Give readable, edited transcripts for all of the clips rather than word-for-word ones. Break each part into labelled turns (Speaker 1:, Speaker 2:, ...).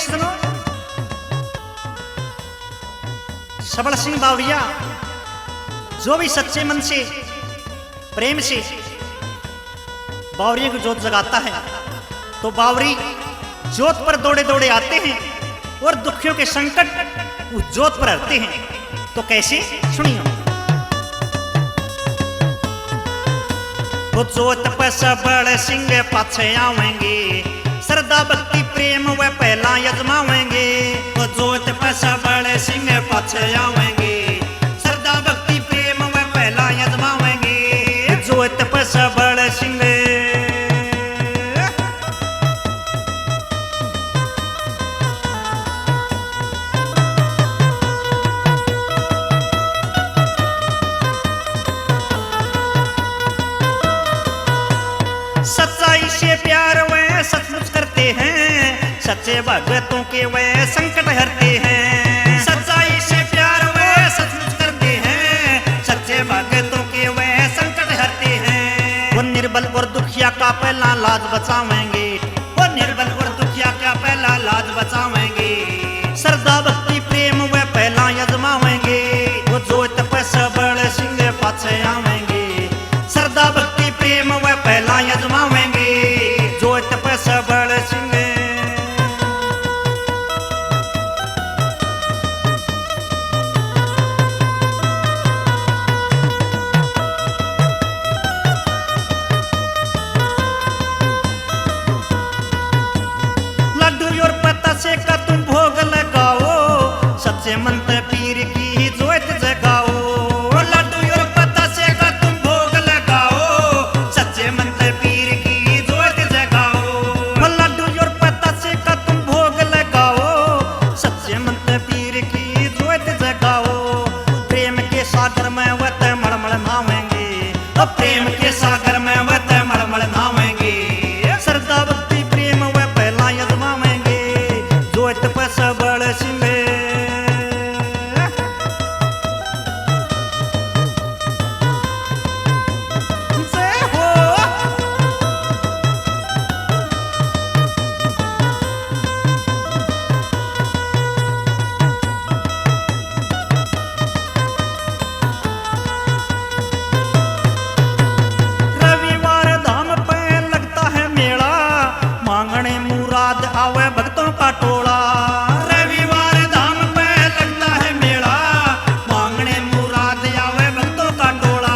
Speaker 1: सुनो। सबल सिंह बावरिया जो भी सच्चे मन से प्रेम से बावरिया को जोत जगाता है तो बावरी जोत पर दौड़े दौड़े आते हैं और दुखियों के संकट उस जोत पर हरते हैं। तो कैसे, सुनिए। वो जोत पर सबल सिंह पाछे आवेंगे, श्रद्धा भक्ति प्रेम वे पहला यजमावेंगे। वो जोत पर सबल सिंह पाछे आवेंगे, श्रद्धा भक्ति प्रेम वे पहला यजमावेंगे। जोत पर सबल सिंह सच्चाई से प्यार वे सचमुच करते हैं, सच्चे भगतों के वे संकट हरते हैं। सच्चाई से प्यार वे सचमुच करते हैं, सच्चे भगतों के वे संकट हरते हैं। वो निर्बल और दुखिया का पहला लाज बचावेंगे, वो निर्बल और दुखिया का पहला लाज बचावेंगे। श्रद्धा भक्ति प्रेम वे पहला यजमावेंगे। वो जोत पर सबल सिंह पाछे आवेंगे, श्रद्धा भक्ति प्रेम वे पहला यजमावेंगे। जोत पर सबल सिंह लड्डू और बतासे का तुम भोग लगाओ, सच्चे मन पे पीर की जोत जगाओ। लड्डू और बतासे का तुम भोग लगाओ, सच्चे मन पे पीर की जोत जगाओ। लड्डू और बतासे का तुम भोग लगाओ, सच्चे मन पे पीर की जोत जगाओ। प्रेम के सागर में वत मड़मड़ नावेंगे, प्रेम के सागर में वत मड़मड़ नावेंगे। श्रद्धा भक्ति प्रेम वे पहला यजमावेंगे। जोत पर सबल सिंह जय हो। रविवार धाम पे लगता है मेला, मांगने मुराद आवे भक्तों का टोला। रविवार धाम पे लगता है मेला, मांगने मुराद आवे भक्तों का टोला।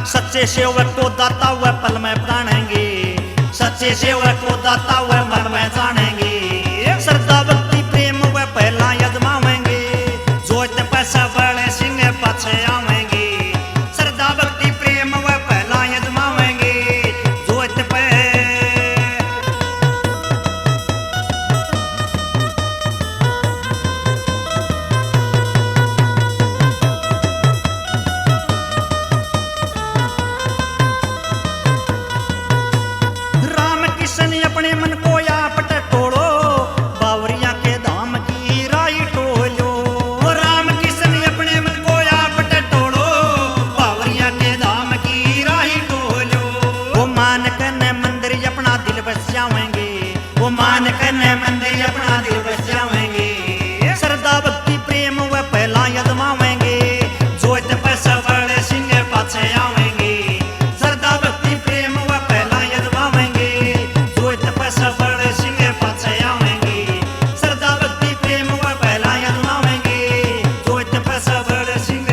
Speaker 1: सच्चे सेवक को दाता हुए पल में जानेंगे, सच्चे सेवक को दाता हुए मन में जानेंगे। श्रद्धा भक्ति प्रेम वे पहला यजमावेंगे। जोत पर सबल सिंह पाछे आवेंगे, श्रद्धा भक्ति प्रेम वे पहला यजमावेंगे। जोत पर राम किशन अपने मन को आप टटोलो, बावरिया के धाम की राई टोलो। राम किशन अपने मन को आप टटोलो, बावरिया के धाम की राई टोलो। वो मान कने मंदिर अपना दिल बस जावेंगे, वो मान कने मंदिर अपना दिल बस जावेंगे। श्रद्धा भक्ति प्रेम वे पहला यजमावेंगे। जोत पर सबल सिंह पाछे आवेंगे, श्रद्धा भक्ति प्रेम वे पहला यजमावेंगे। जोत पर सबल सिंह पाछे आवेंगे, श्रद्धा भक्ति प्रेम वे पहला यजमावेंगे। जोत पर सबल सिंह